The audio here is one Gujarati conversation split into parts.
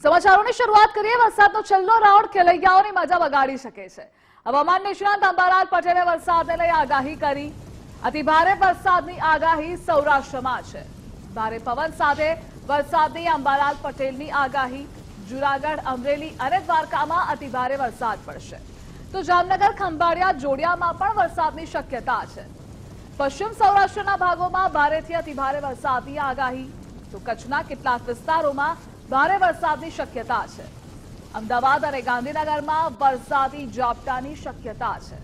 સમાચારોની શરૂઆત કરીએ। વરસાદનો છેલ્લો રાઉન્ડ ખેલૈયાઓની મજા બગાડી શકે છે। હવામાન નિષ્ણાંત અંબાલાલ પટેલે વરસાદને લઈ આગાહી કરી। અતિભારે વરસાદની આગાહી સૌરાષ્ટ્રમાં છે। ભારે પવન સાથે વરસાદની અંબાલાલ પટેલની આગાહી। જૂનાગઢ, અમરેલી અને દ્વારકામાં અતિભારે વરસાદ પડશે, તો જામનગર, ખંભાળિયા, જોડિયામાં પણ વરસાદની શક્યતા છે। પશ્ચિમ સૌરાષ્ટ્રના ભાગોમાં ભારેથી અતિભારે વરસાદની આગાહી, તો કચ્છના કેટલાક વિસ્તારોમાં ભારે વરસાદની શક્યતા છે। અમદાવાદ અને ગાંધીનગરમાં વરસાદી ઝાપટાની શક્યતા છે।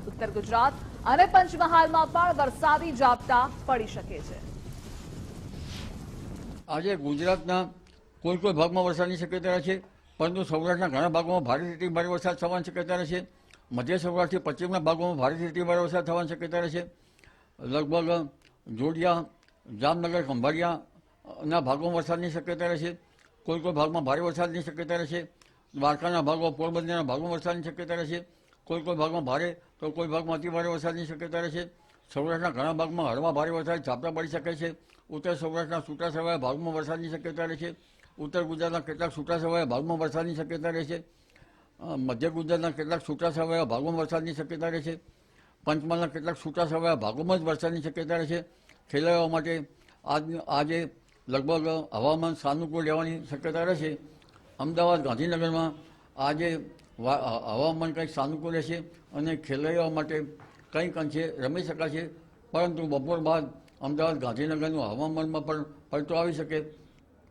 ઉત્તર ગુજરાત અને પંચમહાલમાં પણ વરસાદી ઝાપટા પડી શકે છે। આજે ગુજરાતના કોઈ ભાગમાં વરસાદની શક્યતા છે, પરંતુ સૌરાષ્ટ્રના ઘણા ભાગોમાં ભારેથી અતિ ભારે વરસાદ થવાની શક્યતા રહેશે। મધ્ય સૌરાષ્ટ્રથી પશ્ચિમના ભાગોમાં ભારેથી અતિ ભારે વરસાદ થવાની શક્યતા રહેશે। લગભગ જોડિયા, જામનગર, ખંભાળિયાના ભાગોમાં વરસાદની શક્યતા રહેશે। કોઈ ભાગમાં ભારે વરસાદની શક્યતા રહેશે। દ્વારકાના ભાગો, પોરબંદરના ભાગોમાં વરસાદની શક્યતા રહેશે। કોઈ ભાગમાં ભારે તો કોઈ ભાગમાં અતિ ભારે વરસાદની શક્યતા રહેશે। સૌરાષ્ટ્રના ઘણા ભાગમાં હળવા ભારે વરસાદ ઝાપટા પડી શકે છે। ઉત્તર સૌરાષ્ટ્રના છૂટાછવાયા ભાગમાં વરસાદની શક્યતા રહેશે। ઉત્તર ગુજરાતના કેટલાક છૂટાછવાયા ભાગમાં વરસાદની શક્યતા રહેશે। મધ્ય ગુજરાતના કેટલાક છૂટાછવાયા ભાગોમાં વરસાદની શક્યતા રહેશે। પંચમહાલના કેટલાક છૂટાછવાયા ભાગોમાં જ વરસાદની શક્યતા રહેશે। ખેલૈયાઓ માટે આજે લગભગ હવામાન સાનુકૂળ રહેવાની શક્યતા રહેશે। અમદાવાદ, ગાંધીનગરમાં આજે હવામાન કંઈક સાનુકૂળ રહેશે અને ખેલૈયાઓ માટે કંઈક અંશે રમી શકાશે, પરંતુ બપોર બાદ અમદાવાદ, ગાંધીનગરનું હવામાનમાં પણ પલટો આવી શકે।